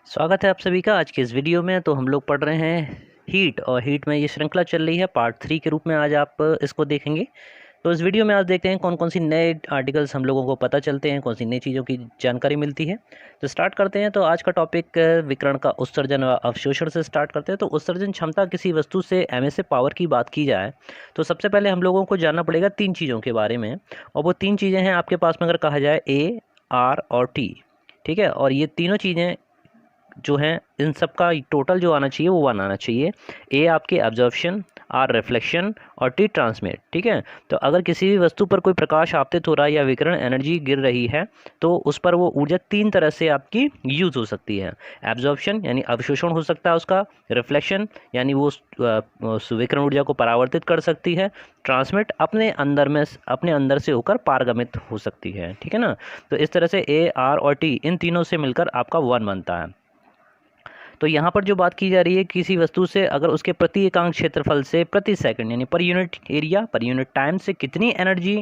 स्वागत है आप सभी का आज के इस वीडियो में। तो हम लोग पढ़ रहे हैं हीट, और हीट में ये श्रृंखला चल रही है पार्ट 3 के रूप में। आज आप इसको देखेंगे। तो इस वीडियो में आज देखते हैं कौन कौन सी नए आर्टिकल्स हम लोगों को पता चलते हैं, कौन सी नई चीज़ों की जानकारी मिलती है। तो स्टार्ट करते हैं। तो आज का टॉपिक विकिरण का उत्सर्जन व अवशोषण से स्टार्ट करते हैं। तो उत्सर्जन क्षमता किसी वस्तु से एमएसए पावर की बात की जाए तो सबसे पहले हम लोगों को जानना पड़ेगा 3 चीज़ों के बारे में। और वो 3 चीज़ें हैं आपके पास में, अगर कहा जाए ए, आर और टी। ठीक है, और ये तीनों चीज़ें जो हैं इन सब का टोटल जो आना चाहिए वो आना चाहिए। ए आपके एब्जॉर्प्शन, आर रिफ्लेक्शन और टी ट्रांसमिट। ठीक है, तो अगर किसी भी वस्तु पर कोई प्रकाश आपतित हो रहा है या विकिरण एनर्जी गिर रही है तो उस पर वो ऊर्जा 3 तरह से आपकी यूज़ हो सकती है। एब्जॉर्प्शन यानी अवशोषण हो सकता है उसका, रिफ्लेक्शन यानी वो उस विकिरण ऊर्जा को परावर्तित कर सकती है, ट्रांसमिट अपने अंदर से होकर पारगमित हो सकती है। ठीक है ना। तो इस तरह से ए, आर और टी इन तीनों से मिलकर आपका 1 बनता है। तो यहाँ पर जो बात की जा रही है, किसी वस्तु से अगर उसके प्रति एकांक क्षेत्रफल से प्रति सेकंड यानी per unit area per unit time से कितनी एनर्जी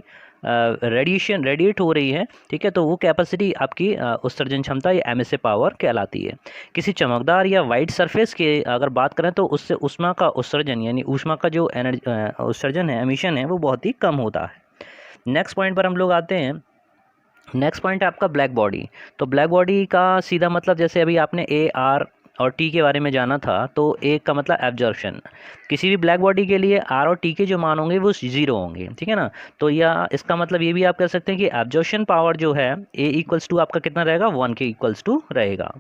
रेडिएट हो रही है, ठीक है, तो वो कैपेसिटी आपकी उत्सर्जन क्षमता या एमएसए पावर कहलाती है। किसी चमकदार या वाइट सरफेस के अगर बात करें तो उससे ऊष्मा का उत्सर्जन यानी ऊष्मा का जो एनर्जी उत्सर्जन है, एमिशन है, वो बहुत ही कम होता है। नेक्स्ट पॉइंट पर हम लोग आते हैं। नेक्स्ट पॉइंट है आपका ब्लैक बॉडी। तो ब्लैक बॉडी का सीधा मतलब, जैसे अभी आपने ए, आर और टी के बारे में जाना था, तो ए का मतलब एब्जॉर्प्शन। किसी भी ब्लैक बॉडी के लिए आर और टी के जो मान होंगे वो 0 होंगे। ठीक है ना। तो या इसका मतलब ये भी आप कह सकते हैं कि एब्जॉर्प्शन पावर जो है ए इक्वल्स टू आपका कितना रहेगा, 1 के इक्वल्स टू रहेगा।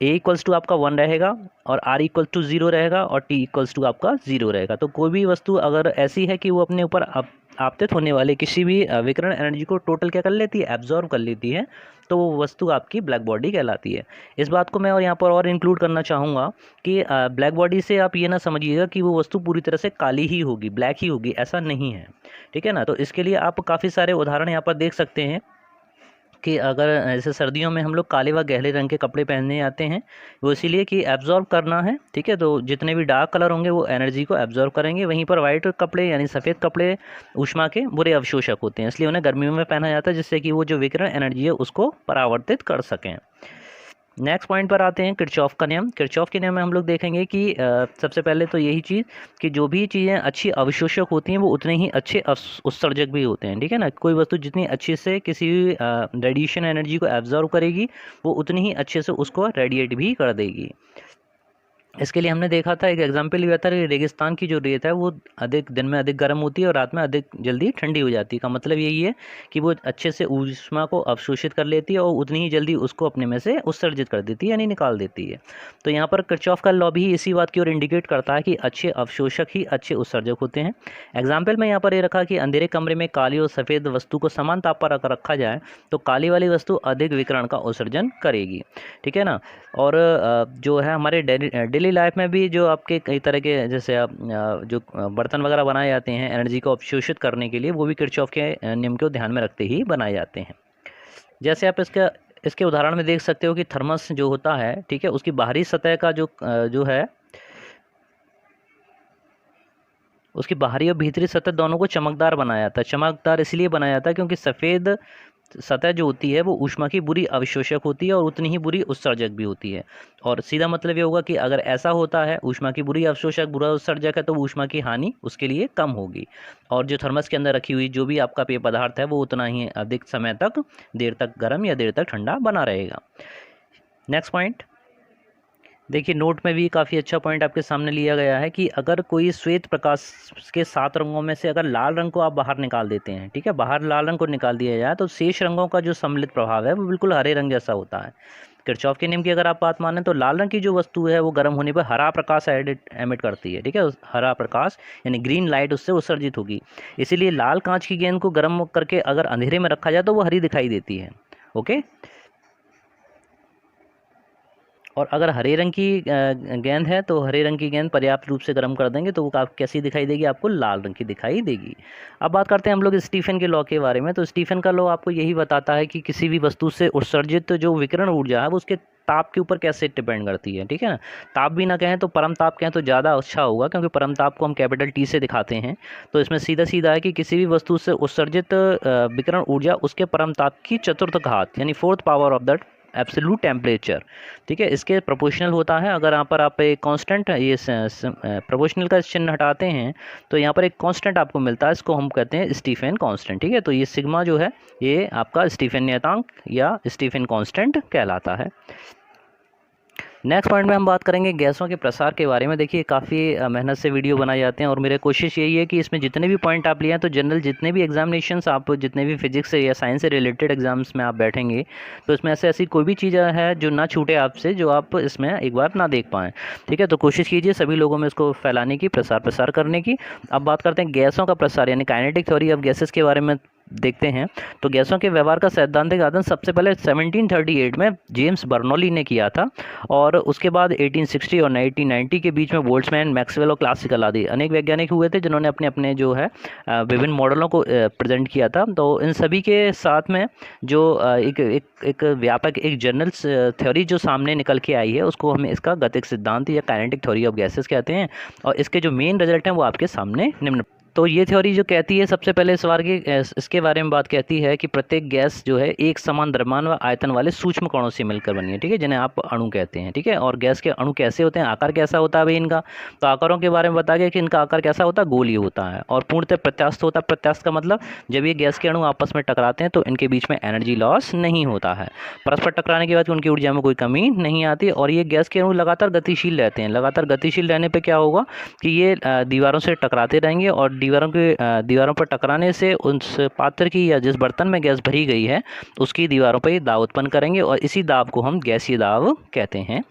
ए इक्वल्स टू आपका 1 रहेगा और आर इक्वल्स टू 0 रहेगा और टी इक्वल्स टू आपका 0 रहेगा। तो कोई भी वस्तु अगर ऐसी है कि वो अपने ऊपर आपतित होने वाले किसी भी विकिरण एनर्जी को टोटल क्या कर लेती है, एब्जॉर्ब कर लेती है, तो वो वस्तु आपकी ब्लैक बॉडी कहलाती है। इस बात को मैं और यहाँ पर और इंक्लूड करना चाहूँगा कि ब्लैक बॉडी से आप ये ना समझिएगा कि वो वस्तु पूरी तरह से काली ही होगी, ब्लैक ही होगी, ऐसा नहीं है। ठीक है ना। तो इसके लिए आप काफ़ी सारे उदाहरण यहाँ पर देख सकते हैं कि अगर ऐसे सर्दियों में हम लोग काले व गहरे रंग के कपड़े पहनने आते हैं, वो इसीलिए कि एब्जॉर्ब करना है। ठीक है, तो जितने भी डार्क कलर होंगे वो एनर्जी को एब्जॉर्ब करेंगे। वहीं पर वाइट कपड़े यानी सफ़ेद कपड़े ऊष्मा के बुरे अवशोषक होते हैं, इसलिए उन्हें गर्मियों में पहना जाता है, जिससे कि वो जो विकिरण एनर्जी है उसको परावर्तित कर सकें। नेक्स्ट पॉइंट पर आते हैं, किरचॉफ का नियम। किरचॉफ के नियम में हम लोग देखेंगे कि सबसे पहले तो यही चीज़ कि जो भी चीज़ें अच्छी अवशोषक होती हैं वो उतने ही अच्छे उत्सर्जक भी होते हैं। ठीक है ना। कोई वस्तु जितनी अच्छे से किसी भी रेडिएशन एनर्जी को एब्जॉर्व करेगी वो उतनी ही अच्छे से उसको रेडिएट भी कर देगी। इसके लिए हमने देखा था, एक एग्जाम्पल लिया था, रेगिस्तान की जो रेत है वो अधिक दिन में अधिक गर्म होती है और रात में अधिक जल्दी ठंडी हो जाती है। का मतलब यही है कि वो अच्छे से ऊष्मा को अवशोषित कर लेती है और उतनी ही जल्दी उसको अपने में से उत्सर्जित कर देती है यानी निकाल देती है। तो यहाँ पर किरचॉफ का लॉ भी इसी बात की ओर इंडिकेट करता है कि अच्छे अवशोषक ही अच्छे उत्सर्जक होते हैं। एग्जाम्पल में यहाँ पर ये रखा कि अंधेरे कमरे में काली और सफ़ेद वस्तु को समान ताप पर अगर रखा जाए तो काली वाली वस्तु अधिक विकिरण का उत्सर्जन करेगी। ठीक है ना। और जो है हमारे डेली लाइफ में भी जो आपके कई तरह के, जैसे आप जो बर्तन वगैरह बनाए जाते हैं एनर्जी को अवशोषित करने के लिए, वो भी किरचॉफ के नियम को ध्यान में रखते ही बनाए जाते हैं। जैसे आप इसके उदाहरण में देख सकते हो कि थर्मस जो होता है, ठीक है, उसकी बाहरी सतह का जो है, उसकी बाहरी और भीतरी सतह दोनों को चमकदार बनाया जाता है। चमकदार इसलिए बनाया जाता है क्योंकि सफ़ेद सतह जो होती है वो ऊष्मा की बुरी अवशोषक होती है और उतनी ही बुरी उत्सर्जक भी होती है। और सीधा मतलब ये होगा कि अगर ऐसा होता है, ऊष्मा की बुरी अवशोषक बुरा उत्सर्जक है, तो ऊष्मा की हानि उसके लिए कम होगी और जो थर्मस के अंदर रखी हुई जो भी आपका पेय पदार्थ है वो उतना ही अधिक समय तक, देर तक गर्म या देर तक ठंडा बना रहेगा। नेक्स्ट पॉइंट देखिए, नोट में भी काफ़ी अच्छा पॉइंट आपके सामने लिया गया है कि अगर कोई श्वेत प्रकाश के 7 रंगों में से अगर लाल रंग को आप बाहर निकाल देते हैं, ठीक है, बाहर लाल रंग को निकाल दिया जाए, तो शेष रंगों का जो सम्मिलित प्रभाव है वो बिल्कुल हरे रंग जैसा होता है। किरचॉफ के नियम की अगर आप बात मानें तो लाल रंग की जो वस्तु है वो गर्म होने पर हरा प्रकाश एमिट करती है। ठीक है, हरा प्रकाश यानी ग्रीन लाइट उससे उत्सर्जित होगी। इसीलिए लाल कांच की गेंद को गर्म करके अगर अंधेरे में रखा जाए तो वो हरी दिखाई देती है। ओके, और अगर हरे रंग की गेंद है तो हरे रंग की गेंद पर्याप्त रूप से गर्म कर देंगे तो वो कैसी दिखाई देगी, आपको लाल रंग की दिखाई देगी। अब बात करते हैं हम लोग स्टीफन के लॉ के बारे में। तो स्टीफन का लॉ आपको यही बताता है कि किसी भी वस्तु से उत्सर्जित जो विकिरण ऊर्जा है वो उसके ताप के ऊपर कैसे डिपेंड करती है। ठीक है ना। ताप भी ना कहें तो परम ताप कहें तो ज़्यादा अच्छा होगा, क्योंकि परम ताप को हम कैपिटल टी से दिखाते हैं। तो इसमें सीधा सीधा है कि किसी भी वस्तु से उत्सर्जित विकिरण ऊर्जा उसके परम ताप की चतुर्थ घात यानी 4th power of that absolute temperature, ठीक है, इसके प्रोपोर्शनल होता है। अगर यहाँ पर आप एक कांस्टेंट ये प्रोपोर्शनल का चिन्ह हटाते हैं तो यहाँ पर एक कांस्टेंट आपको मिलता है, इसको हम कहते हैं स्टीफन कांस्टेंट, ठीक है। तो ये सिग्मा जो है ये आपका स्टीफन नियतांक या स्टीफन कांस्टेंट कहलाता है। नेक्स्ट पॉइंट में हम बात करेंगे गैसों के प्रसार के बारे में। देखिए काफ़ी मेहनत से वीडियो बनाए जाते हैं और मेरी कोशिश यही है कि इसमें जितने भी पॉइंट आप लिए हैं, तो जनरल जितने भी एग्जामिनेशंस आप जितने भी फिजिक्स से या साइंस से रिलेटेड एग्जाम्स में आप बैठेंगे तो इसमें ऐसी कोई भी चीज़ है जो ना छूटे आपसे, जो आप इसमें एक बार ना देख पाएँ, ठीक है। तो कोशिश कीजिए सभी लोगों में इसको फैलाने की, प्रसार करने की। अब बात करते हैं गैसों का प्रसार यानी काइनेटिक थ्योरी ऑफ गैसेस के बारे में देखते हैं। तो गैसों के व्यवहार का सैद्धांतिक आदन सबसे पहले 1738 में जेम्स बर्नौली ने किया था और उसके बाद 1860 और 1890 के बीच में बोल्ट्जमैन, मैक्सवेल और क्लासिकल आदि अनेक वैज्ञानिक हुए थे जिन्होंने अपने अपने जो है विभिन्न मॉडलों को प्रेजेंट किया था। तो इन सभी के साथ में जो एक व्यापक एक जनरल थ्योरी जो सामने निकल के आई है उसको हमें इसका गतिक सिद्धांत या काइनेटिक थ्योरी ऑफ गैसेस कहते हैं। और इसके जो मेन रिजल्ट हैं वो आपके सामने निम्न। तो ये थ्योरी जो कहती है सबसे पहले इसके बारे में बात कहती है कि प्रत्येक गैस जो है एक समान द्रव्यमान व आयतन वाले सूक्ष्म कणों से मिलकर बनी है, ठीक है, जिन्हें आप अणु कहते हैं, ठीक है। और गैस के अणु कैसे होते हैं, आकार कैसा होता है भाई इनका, तो आकारों के बारे में बताया गया कि इनका आकार कैसा होता है, गोलीय होता है और पूर्णतः प्रत्यास्थ होता है। प्रत्यास्थ का मतलब जब ये गैस के अणु आपस में टकराते हैं तो इनके बीच में एनर्जी लॉस नहीं होता है। परस्पर टकराने के बाद उनकी ऊर्जा में कोई कमी नहीं आती और ये गैस के अणु लगातार गतिशील रहते हैं। लगातार गतिशील रहने पर क्या होगा कि ये दीवारों से टकराते रहेंगे और दीवारों पर टकराने से उस पात्र की या जिस बर्तन में गैस भरी गई है उसकी दीवारों पर दाब उत्पन्न करेंगे और इसी दाब को हम गैसीय दाब कहते हैं।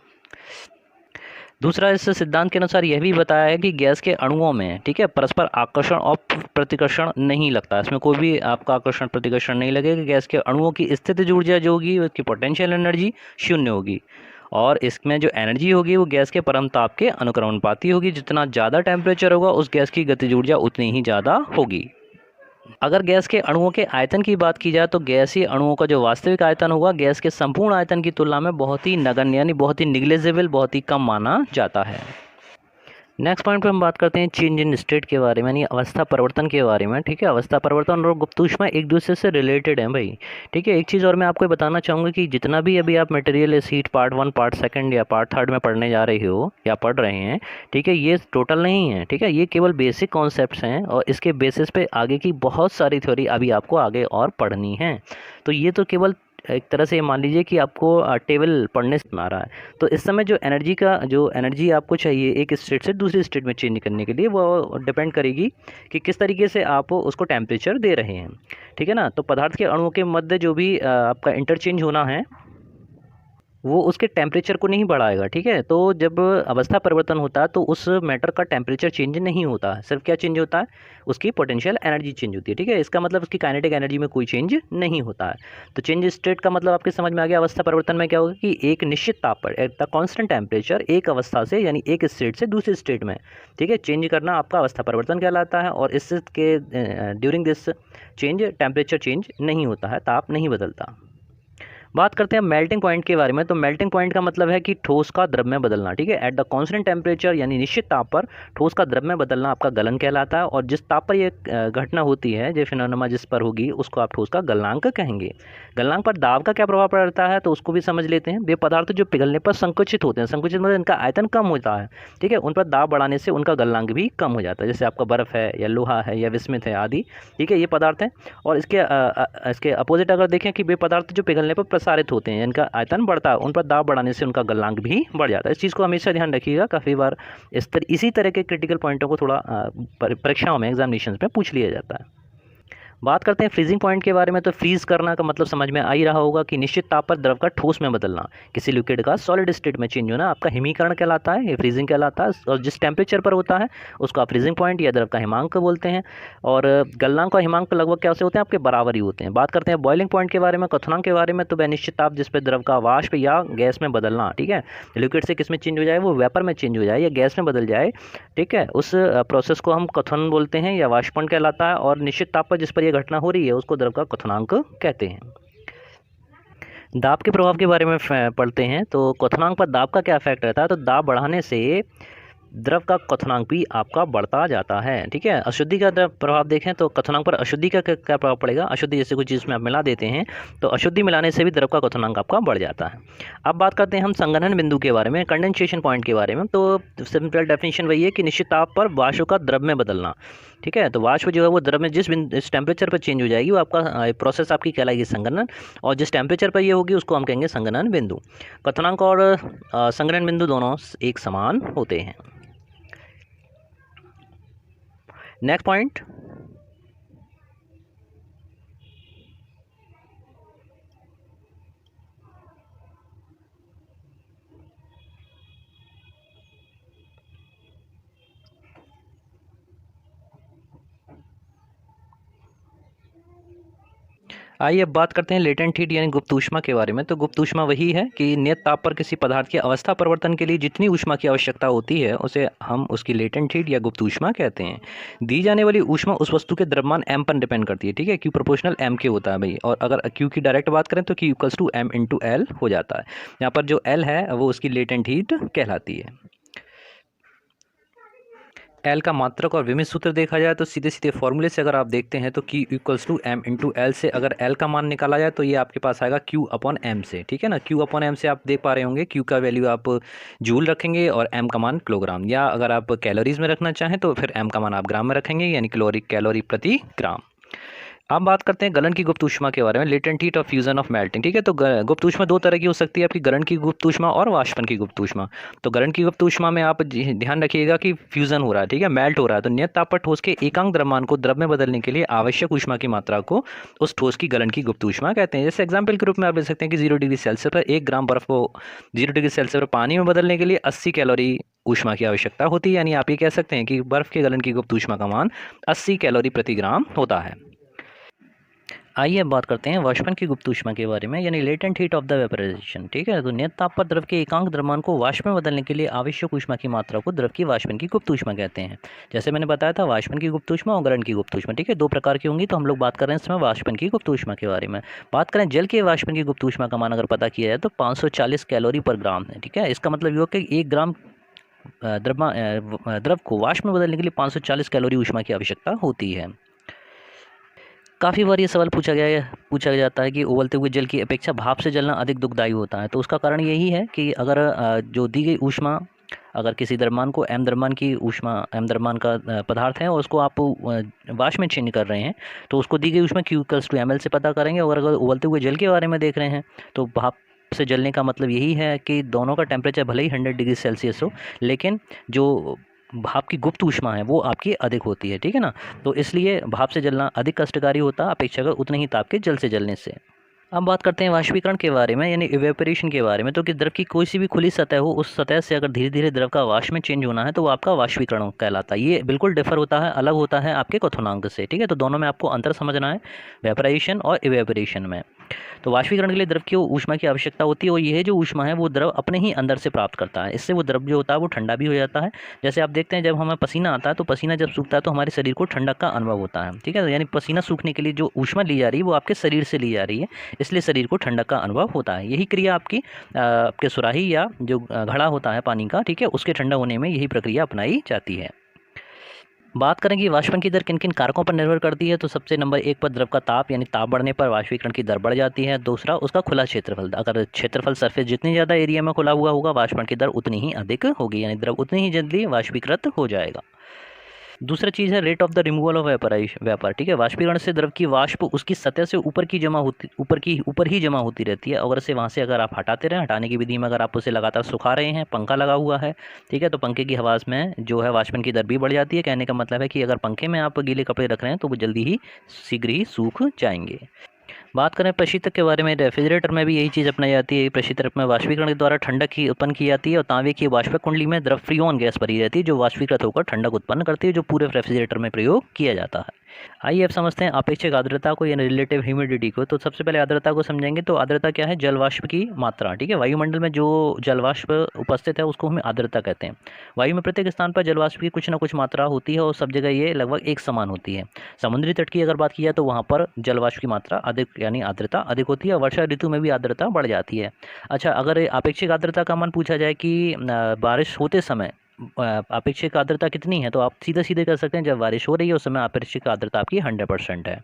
दूसरा, इस सिद्धांत के अनुसार यह भी बताया है कि गैस के अणुओं में, ठीक है, परस्पर आकर्षण और प्रतिकर्षण नहीं लगता। इसमें कोई भी आपका आकर्षण प्रतिकर्षण नहीं लगेगा। गैस के अणुओं की स्थितिज ऊर्जा जो होगी उसकी पोटेंशियल एनर्जी शून्य होगी और इसमें जो एनर्जी होगी वो गैस के परम ताप के अनुक्रमणपाती होगी। जितना ज़्यादा टेम्परेचर होगा उस गैस की गतिज ऊर्जा उतनी ही ज़्यादा होगी। अगर गैस के अणुओं के आयतन की बात की जाए तो गैसीय अणुओं का जो वास्तविक आयतन होगा गैस के संपूर्ण आयतन की तुलना में बहुत ही नगण्य यानी बहुत ही निग्लेजिबल, बहुत ही कम माना जाता है। नेक्स्ट पॉइंट पे हम बात करते हैं चेंज इन स्टेट के बारे में यानी अवस्था परिवर्तन के बारे में, ठीक है। अवस्था परिवर्तन और गुप्त ऊष्मा एक दूसरे से रिलेटेड हैं भाई, ठीक है। एक चीज़ और मैं आपको बताना चाहूँगा कि जितना भी अभी आप मटेरियल इस हीट पार्ट 1, पार्ट 2 या पार्ट 3 में पढ़ने जा रहे हो या पढ़ रहे हैं, ठीक है, ये टोटल नहीं है, ठीक है, ये केवल बेसिक कॉन्सेप्ट्स हैं और इसके बेसिस पे आगे की बहुत सारी थ्योरी अभी आपको आगे और पढ़नी है। तो ये तो केवल एक तरह से मान लीजिए कि आपको टेबल पढ़ने से आ रहा है। तो इस समय जो एनर्जी आपको चाहिए एक स्टेट से दूसरी स्टेट में चेंज करने के लिए वो डिपेंड करेगी कि किस तरीके से आप उसको टेम्परेचर दे रहे हैं, ठीक है ना। तो पदार्थ के अणुओं के मध्य जो भी आपका इंटरचेंज होना है वो उसके टेम्परेचर को नहीं बढ़ाएगा, ठीक है। तो जब अवस्था परिवर्तन होता है तो उस मैटर का टेम्परेचर चेंज नहीं होता है, सिर्फ क्या चेंज होता है, उसकी पोटेंशियल एनर्जी चेंज होती है, ठीक है। इसका मतलब उसकी काइनेटिक एनर्जी में कोई चेंज नहीं होता है। तो चेंज स्टेट का मतलब आपके समझ में आ गया। अवस्था परिवर्तन में क्या होगा कि एक निश्चित ताप पर एक कॉन्स्टेंट टेम्परेचर एक अवस्था से यानी एक स्टेट से दूसरी स्टेट में, ठीक है, चेंज करना आपका अवस्था परिवर्तन कहलाता है। और इसके during this change temperature change नहीं होता है, ताप नहीं बदलता। बात करते हैं मेल्टिंग पॉइंट के बारे में। तो मेल्टिंग पॉइंट का मतलब है कि ठोस का द्रव में बदलना, ठीक है। एट द कांस्टेंट टेम्परेचर यानी निश्चित ताप पर ठोस का द्रव में बदलना आपका गलन कहलाता है। और जिस ताप पर ये घटना होती है, जो फिनोमेना जिस पर होगी उसको आप ठोस का गलनांक कहेंगे। गलनांक पर दाब का क्या प्रभाव पड़ता है तो उसको भी समझ लेते हैं। वे पदार्थ जो पिघलने पर संकुचित होते हैं, संकुचित मतलब इनका आयतन कम होता है, ठीक है, उन पर दाब बढ़ाने से उनका गलनांक भी कम हो जाता है। जैसे आपका बर्फ़ है या लोहा है या विस्मित है आदि, ठीक है, ये पदार्थ हैं। और इसके अपोजिट अगर देखें कि वे पदार्थ जो पिघलने पर प्रसारित होते हैं, इनका आयतन बढ़ता है, उन पर दाब बढ़ाने से उनका गलनांक भी बढ़ जाता है। इस चीज़ को हमेशा ध्यान रखिएगा। काफ़ी बार इसी तरह के क्रिटिकल पॉइंटों को थोड़ा परीक्षाओं में एग्जामिनेशन में पूछ लिया जाता है। बात करते हैं फ्रीजिंग पॉइंट के बारे में। तो फ्रीज करना का मतलब समझ में आ ही रहा होगा कि निश्चित ताप पर द्रव का ठोस में बदलना, किसी लिक्विड का सॉलिड स्टेट में चेंज होना आपका हिमीकरण कहलाता है, ये फ्रीजिंग कहलाता है। और जिस टेम्परेचर पर होता है उसको आप फ्रीजिंग पॉइंट या द्रव का हिमांक बोलते हैं। और गलनांक और हिमांक लगभग कैसे होते हैं, आपके बराबर ही होते हैं। बात करते हैं बॉइलिंग पॉइंट के बारे में, क्वथनांक के बारे में। तो वह निश्चित ताप जिस पर द्रव का वाष्प या गैस में बदलना, ठीक है, लिक्विड से किस में चेंज हो जाए, वो वेपर में चेंज हो जाए या गैस में बदल जाए, ठीक है, उस प्रोसेस को हम क्वथन बोलते हैं या वाष्पन कहलाता है। और निश्चित ताप पर जिस पर यह घटना हो रही है उसको द्रव का क्वथनांक कहते हैं। दाब के प्रभाव के बारे में पढ़ते हैं। तो क्वथनांक पर दाब का क्या इफेक्ट रहता है। तो दाब बढ़ाने से द्रव का क्वथनांक भी आपका बढ़ता जाता है। ठीक है, अशुद्धि का प्रभाव देखें तो क्वथनांक पर अशुद्धि का क्या प्रभाव पड़ेगा। अशुद्धि जैसे कोई चीज़ में आप मिला देते हैं तो अशुद्धि मिलाने से भी द्रव का क्वथनांक आपका बढ़ जाता है। अब बात करते हैं हम संघनन बिंदु के बारे में, कंडेंसेशन पॉइंट के बारे में। तो सिंपल डेफिनेशन वही है कि निश्चित ताप पर वाष्प का द्रव में बदलना। ठीक है, तो वाष्प जो है वो द्रव में जिस टेम्परेचर पर चेंज हो जाएगी वो आपका प्रोसेस आपकी कहलाएगी संघनन, और जिस टेम्परेचर पर ये होगी उसको हम कहेंगे संघनन बिंदु। क्वथनांक और संघनन बिंदु दोनों एक समान होते हैं। नेक्स्ट पॉइंट, आइए अब बात करते हैं लेटेंट हीट यानी गुप्त ऊष्मा के बारे में। तो गुप्त ऊष्मा वही है कि नियत ताप पर किसी पदार्थ की अवस्था परिवर्तन के लिए जितनी ऊष्मा की आवश्यकता होती है उसे हम उसकी लेटेंट हीट या गुप्त ऊष्मा कहते हैं। दी जाने वाली ऊष्मा उस वस्तु के द्रव्यमान m पर डिपेंड करती है। ठीक है, Q प्रोपोर्शनल m के होता है भाई, और अगर Q की डायरेक्ट बात करें तो Q equals to m into L हो जाता है। यहाँ पर जो L है वो उसकी लेटेंट हीट कहलाती है। एल का मात्रक और विमित सूत्र देखा जाए तो सीधे सीधे फॉर्मूले से अगर आप देखते हैं तो Q equals to m into L से अगर L का मान निकाला जाए तो ये आपके पास आएगा Q अपॉन m से। ठीक है ना, Q अपॉन m से आप देख पा रहे होंगे Q का वैल्यू आप जूल रखेंगे और m का मान किलोग्राम, या अगर आप कैलोरीज में रखना चाहें तो फिर m का मान आप ग्राम में रखेंगे यानी कैलोरी प्रति ग्राम। अब बात करते हैं गलन की गुप्त ऊष्मा के बारे में, लेटेंट हीट और फ्यूजन ऑफ मेल्टिंग। ठीक है, तो गुप्त ऊष्मा दो तरह की हो सकती है आपकी, गलन की गुप्त ऊष्मा और वाष्पन की गुप्त ऊष्मा। तो गलन की गुप्त ऊष्मा में आप ध्यान रखिएगा कि फ्यूजन हो रहा है, ठीक है, मेल्ट हो रहा है, तो नियत ताप पर ठोस के एकांक द्रव्यमान को द्रव में बदलने के लिए आवश्यक ऊष्मा की मात्रा को उस ठोस की गलन की गुप्त ऊष्मा कहते हैं। जैसे एग्जाम्पल के रूप में आप ले सकते हैं कि 0 डिग्री सेल्सियस पर 1 ग्राम बर्फ को 0 डिग्री सेल्सियस पर पानी में बदलने के लिए 80 कैलोरी ऊष्मा की आवश्यकता होती है। यानी आप ये कह सकते हैं कि बर्फ के गलन की गुप्त ऊष्मा का मान 80 कैलोरी प्रति ग्राम होता है। आइए अब बात करते हैं वाष्पन की गुप्त ऊष्मा के बारे में, यानी latent heat of the vaporisation. ठीक है, तो नियत ताप पर द्रव के एकांक द्रव्यमान को वाष्प में बदलने के लिए आवश्यक ऊष्मा की मात्रा को द्रव की वाष्पन की गुप्त ऊष्मा कहते हैं। जैसे मैंने बताया था वाष्पन की गुप्त ऊष्मा और गलन की गुप्त ऊष्मा। ठीक है, दो प्रकार की होंगी, तो हम लोग बात कर रहे हैं इसमें वाष्पन की गुप्त ऊष्मा के बारे में। बात करें जल के वाष्पन की गुप्त ऊष्मा का मान अगर पता किया जाए तो 540 कैलोरी पर ग्राम है। ठीक है, इसका मतलब ये हो कि 1 ग्राम द्रव को वाष्प में बदलने के लिए 540 कैलोरी ऊष्मा की आवश्यकता होती है। काफ़ी बार ये सवाल पूछा जाता है कि उबलते हुए जल की अपेक्षा भाप से जलना अधिक दुखदायी होता है। तो उसका कारण यही है कि अगर जो दी गई ऊष्मा, अगर किसी द्रव्यमान को m द्रव्यमान की ऊष्मा, m द्रव्यमान का पदार्थ है और उसको आप वाष्प में चेंज कर रहे हैं तो उसको दी गई ऊष्मा Q इक्वल्स टू ml से पता करेंगे। और अगर उबलते हुए जल के बारे में देख रहे हैं तो भाप से जलने का मतलब यही है कि दोनों का टेम्परेचर भले ही 100 डिग्री सेल्सियस हो, लेकिन जो भाप की गुप्त ऊष्मा है वो आपकी अधिक होती है। ठीक है ना, तो इसलिए भाप से जलना अधिक कष्टकारी होता है अपेक्षाकृत उतने ही ताप के जल से जलने से। अब बात करते हैं वाष्पीकरण के बारे में, यानी इवेपोरेशन के बारे में। तो कि द्रव की कोई सी भी खुली सतह हो, उस सतह से अगर धीरे धीरे द्रव का वाष्प में चेंज होना है तो वो आपका वाष्पीकरण कहलाता है। ये बिल्कुल डिफर होता है, अलग होता है आपके क्वथनांक से। ठीक है, तो दोनों में आपको अंतर समझना है, वेपराइजेशन और इवेपोरेशन में। तो वाष्पीकरण के लिए द्रव की ऊष्मा की आवश्यकता होती है और यह जो ऊष्मा है वो द्रव अपने ही अंदर से प्राप्त करता है। इससे वो द्रव जो होता है वो ठंडा भी हो जाता है। जैसे आप देखते हैं जब हमें पसीना आता है तो पसीना जब सूखता है तो हमारे शरीर को ठंडक का अनुभव होता है। ठीक है, यानी पसीना सूखने के लिए जो ऊष्मा ली जा रही है वो आपके शरीर से ली जा रही है, इसलिए शरीर को ठंडक का अनुभव होता है। यही क्रिया आपके सुराही या जो घड़ा होता है पानी का, ठीक है, उसके ठंडा होने में यही प्रक्रिया अपनाई जाती है। बात करें कि वाष्पन की दर किन किन कारकों पर निर्भर करती है, तो सबसे नंबर 1 पर द्रव का ताप, यानी ताप बढ़ने पर वाष्पीकरण की दर बढ़ जाती है। दूसरा उसका खुला क्षेत्रफल, अगर क्षेत्रफल सरफेस जितनी ज़्यादा एरिया में खुला हुआ होगा वाष्पन की दर उतनी ही अधिक होगी, यानी द्रव उतनी ही जल्दी वाष्पीकृत हो जाएगा। दूसरा चीज़ है rate of the removal of vapour. ठीक है, वाष्पीकरण से द्रव की वाष्प उसकी सतह से ऊपर ही जमा होती रहती है। अगर इसे वहाँ से अगर आप हटाते रहें, हटाने की विधि में अगर आप उसे लगातार सुखा रहे हैं, पंखा लगा हुआ है, ठीक है, तो पंखे की हवा में जो है वाष्पन की दर भी बढ़ जाती है। कहने का मतलब है कि अगर पंखे में आप गीले कपड़े रख रहे हैं तो वो जल्दी ही शीघ्र ही सूख जाएंगे। बात करें प्रशीतक के बारे में, रेफ्रिजरेटर में भी यही चीज़ अपनाई जाती है। प्रशीतक में वाष्पीकरण के द्वारा ठंडक की उत्पन्न की जाती है और तांबे की वाष्पक कुंडली में द्रव फ्रीऑन गैस भरी रहती है जो वाष्पीकृत होकर ठंडक उत्पन्न करती है, जो पूरे रेफ्रिजरेटर में प्रयोग किया जाता है। आइए अब समझते हैं अपेक्षित आर्द्रता को, यानी रिलेटिव ह्यूमिडिटी को। तो सबसे पहले आर्द्रता को समझेंगे। तो आर्द्रता क्या है? जल वाष्प की मात्रा। ठीक है, वायुमंडल में जो जल वाष्प उपस्थित है उसको हम आर्द्रता कहते हैं। वायु में प्रत्येक स्थान पर जल वाष्प की कुछ न कुछ मात्रा होती है और सब जगह ये लगभग एक समान होती है। समुद्री तट की अगर बात की जाए तो वहाँ पर जल वाष्प की मात्रा अधिक, यानी आर्द्रता अधिक होती है। वर्षा ऋतु में भी आर्द्रता बढ़ जाती है। अच्छा, अगर अपेक्षित आर्द्रता का मान पूछा जाए कि बारिश होते समय अपेक्षित आर्द्रता कितनी है, तो आप सीधे सीधे कर सकते हैं जब बारिश हो रही है उस समय अपेक्षित आर्द्रता आपकी 100% है।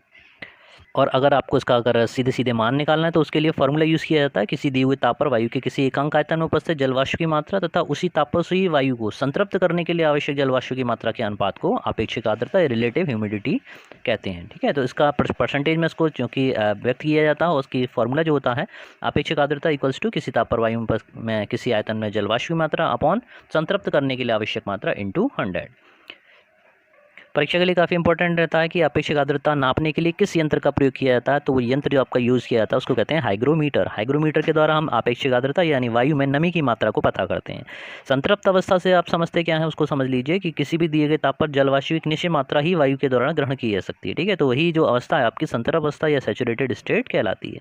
और अगर आपको इसका अगर सीधे सीधे मान निकालना है तो उसके लिए फॉर्मूला यूज़ किया जाता है, किसी दी हुई ताप पर वायु के किसी एकांक आयतन में उपस्थित जलवाष्प की मात्रा तथा उसी ताप पर हुई वायु को संतृप्त करने के लिए आवश्यक जलवाष्प की मात्रा के अनुपात को अपेक्षित आर्द्रता या रिलेटिव ह्यूमिडिटी कहते हैं। ठीक है, तो इसका परसेंटेज में इसको क्योंकि व्यक्त किया जाता है, उसकी फॉर्मूला जो होता है अपेक्षित आर्द्रता इक्वल्स टू किसी ताप पर वायु में किसी आयतन में जलवाष्प की मात्रा अपॉन संतृप्त करने के लिए आवश्यक मात्रा इंटू 100। परीक्षा के लिए काफ़ी इंपॉर्टेंट रहता है कि अपेक्षित आर्द्रता नापने के लिए किस यंत्र का प्रयोग किया जाता है, तो वो यंत्र जो आपका यूज़ किया जाता है उसको कहते हैं हाइग्रोमीटर। हाइग्रोमीटर के द्वारा हम अपेक्षित आर्द्रता यानी वायु में नमी की मात्रा को पता करते हैं। संतृप्त अवस्था से आप समझते क्या है उसको समझ लीजिए कि किसी भी दिए गए ताप पर जलवाष्प की निश्चित मात्रा ही वायु के दौरान ग्रहण की जा सकती है। ठीक है, तो वही जो अवस्था है आपकी संतृप्त अवस्था या सैचुरेटेड स्टेट कहलाती है।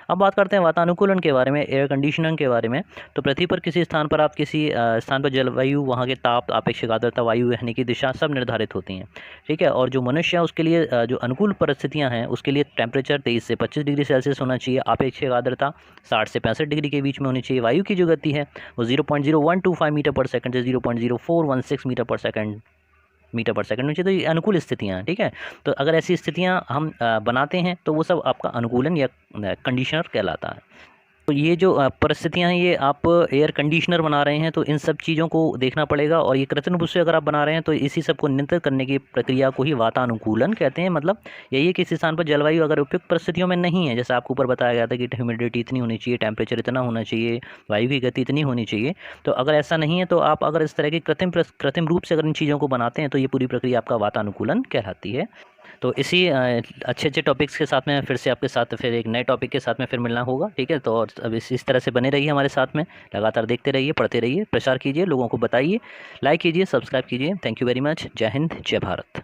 अब बात करते हैं वातानुकूलन के बारे में, एयर कंडीशनिंग के बारे में। तो पृथ्वी पर किसी स्थान पर आप किसी स्थान पर जलवायु, वहाँ के ताप, अपेक्षित आर्द्रता, वायु रहने की दिशा सब निर्धारित होती हैं। ठीक है, और जो मनुष्य है उसके लिए जो अनुकूल परिस्थितियां हैं उसके लिए टेम्परेचर 23 से 25 डिग्री सेल्सियस होना चाहिए, अपेक्षित आर्द्रता 60 से 65 डिग्री के बीच में होनी चाहिए, वायु की जो गति है वो 0.0125 मीटर पर सेकंड से 0.0416 मीटर पर सेकंड होनी चाहिए। तो ये अनुकूल स्थितियाँ हैं। ठीक है, तो अगर ऐसी स्थितियाँ हम बनाते हैं तो वो सब आपका अनुकूलन या कंडीशनर कहलाता है। तो ये जो परिस्थितियाँ हैं ये आप एयर कंडीशनर बना रहे हैं तो इन सब चीज़ों को देखना पड़ेगा, और ये कृत्रिम रूप से अगर आप बना रहे हैं तो इसी सब को नियंत्रित करने की प्रक्रिया को ही वातानुकूलन कहते हैं। मतलब यही है कि किसी स्थान पर जलवायु अगर उपयुक्त परिस्थितियों में नहीं है, जैसे आपको ऊपर बताया गया था कि ह्यूमिडिटी इतनी होनी चाहिए, टेम्परेचर इतना होना चाहिए, वायु की गति इतनी होनी चाहिए, तो अगर ऐसा नहीं है तो आप अगर इस तरह की कृत्रिम रूप से अगर इन चीज़ों को बनाते हैं तो ये पूरी प्रक्रिया आपका वातानुकूलन कहलाती है। तो इसी अच्छे अच्छे टॉपिक्स के साथ में फिर से आपके साथ फिर एक नए टॉपिक के साथ में फिर मिलना होगा। ठीक है, तो और अब इस तरह से बने रहिए हमारे साथ में, लगातार देखते रहिए, पढ़ते रहिए, प्रचार कीजिए, लोगों को बताइए, लाइक कीजिए, सब्सक्राइब कीजिए। Thank you very much. जय हिंद, जय भारत।